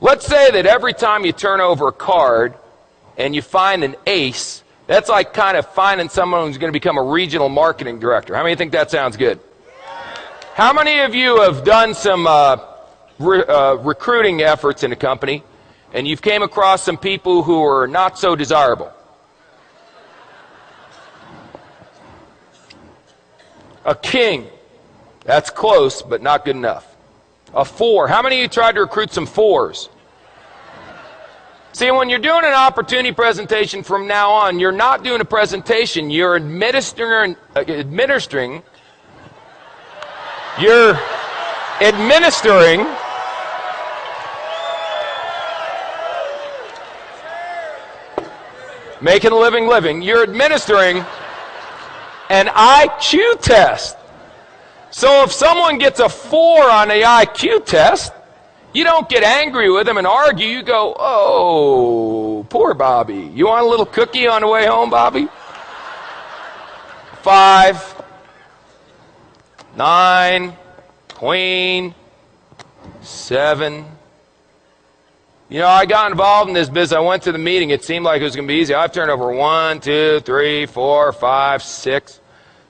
Let's say that every time you turn over a card and you find an ace, that's like kind of finding someone who's going to become a regional marketing director. How many think that sounds good? How many of you have done some recruiting efforts in a company and you've came across some people who are not so desirable? A king. That's close, but not good enough. A 4. How many of you tried to recruit some 4s? See, when you're doing an opportunity presentation from now on, you're not doing a presentation. You're administering making a living. You're administering an IQ test. So if someone gets a 4 on the IQ test, you don't get angry with them and argue. You go, oh, poor Bobby. You want a little cookie on the way home, Bobby? 5, 9, queen, 7. You know, I got involved in this business. I went to the meeting. It seemed like it was going to be easy. I've turned over 1, 2, 3, 4, 5, 6.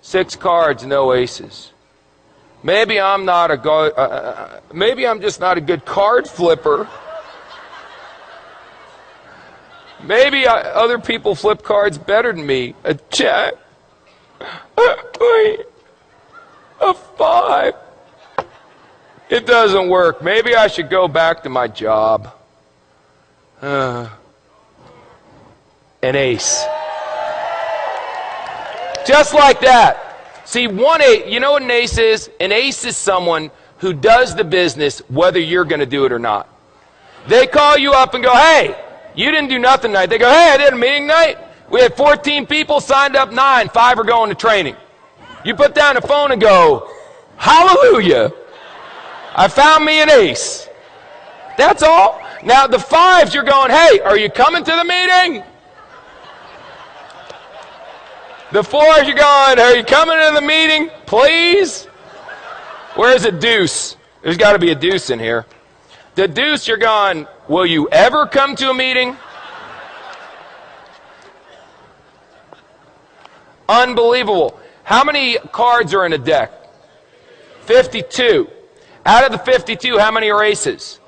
6 cards, no aces. Maybe I'm just not a good card flipper. Maybe other people flip cards better than me. A jack, a 5. It doesn't work. Maybe I should go back to my job. An ace. Just like that. See, 1 8, you know what an ace is? An ace is someone who does the business whether you're going to do it or not. They call you up and go, hey, you didn't do nothing tonight. They go, hey, I did a meeting tonight. We had 14 people, signed up 9, 5 are going to training. You put down the phone and go, hallelujah, I found me an ace. That's all. Now the 5s, you're going, hey, are you coming to the meeting? The 4s, you're going, are you coming to the meeting, please? Where's a deuce? There's got to be a deuce in here. The deuce, you're going, will you ever come to a meeting? Unbelievable. How many cards are in a deck? 52. Out of the 52, how many are aces?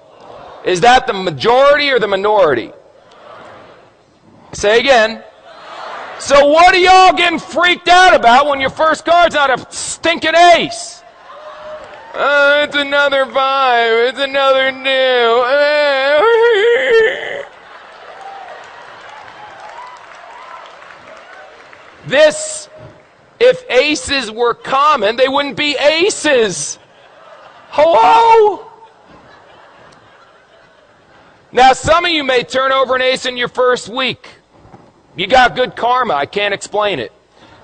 Is that the majority or the minority? Say again. So what are y'all getting freaked out about when your first card's not a stinking ace? It's another 5. It's another 2. This, if aces were common, they wouldn't be aces. Hello? Now, some of you may turn over an ace in your first week. You got good karma. I can't explain it.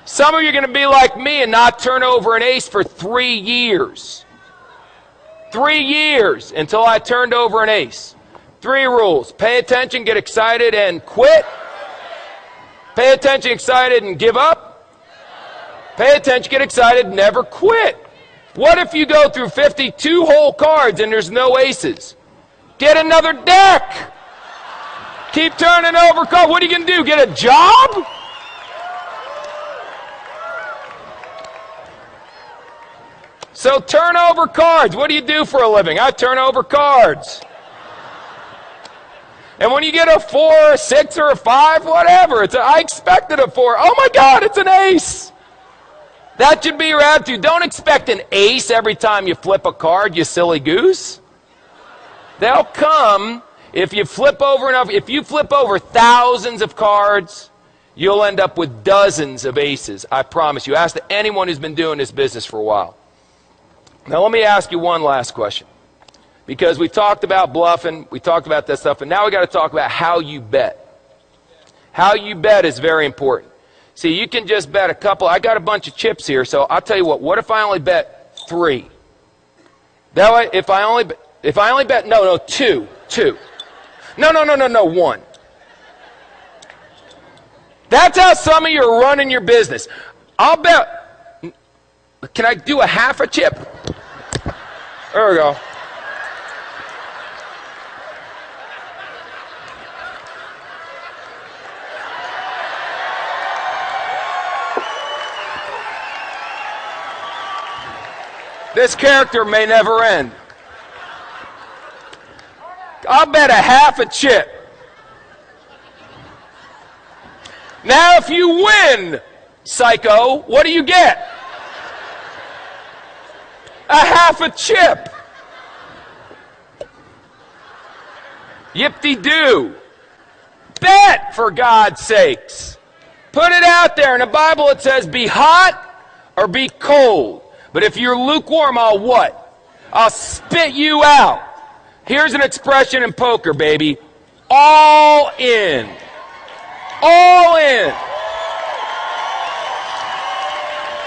Some of you are going to be like me and not turn over an ace for 3 years. 3 years until I turned over an ace. 3 rules. Pay attention, get excited, and quit. Pay attention, excited, and give up. Pay attention, get excited, never quit. What if you go through 52 whole cards and there's no aces? Get another deck. Keep turning over cards. What are you going to do? Get a job? So turn over cards. What do you do for a living? I turn over cards. And when you get a 4, a 6, or a 5, whatever, I expected a 4. Oh my God, it's an ace. That should be your attitude. Don't expect an ace every time you flip a card, you silly goose. They'll come. If you flip over enough, if you flip over thousands of cards, you'll end up with dozens of aces. I promise you. Ask anyone who's been doing this business for a while. Now let me ask you one last question. Because we talked about bluffing, we talked about that stuff, and now we got to talk about how you bet. How you bet is very important. See, you can just bet a couple. I got a bunch of chips here, so I'll tell you what if I only bet 3? That way, if I only bet, no, 2. No, 1. That's how some of you are running your business. I'll bet, can I do a half a chip? There we go. This character may never end. I'll bet a half a chip. Now if you win, psycho, what do you get? A half a chip. Yip-de-doo. Bet, for God's sakes. Put it out there. In the Bible it says be hot or be cold. But if you're lukewarm, I'll what? I'll spit you out. Here's an expression in poker, baby. All in. All in.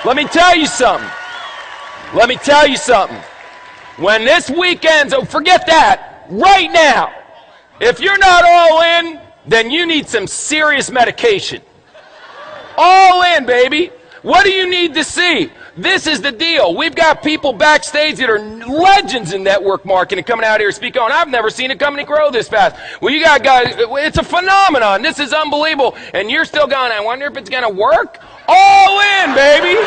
Let me tell you something. Let me tell you something. When this weekend's over, forget that. Right now. If you're not all in, then you need some serious medication. All in, baby. What do you need to see? This is the deal. We've got people backstage that are legends in network marketing coming out here speaking on. I've never seen a company grow this fast. Well, you got guys, it's a phenomenon. This is unbelievable. And you're still going, I wonder if it's going to work? All in, baby.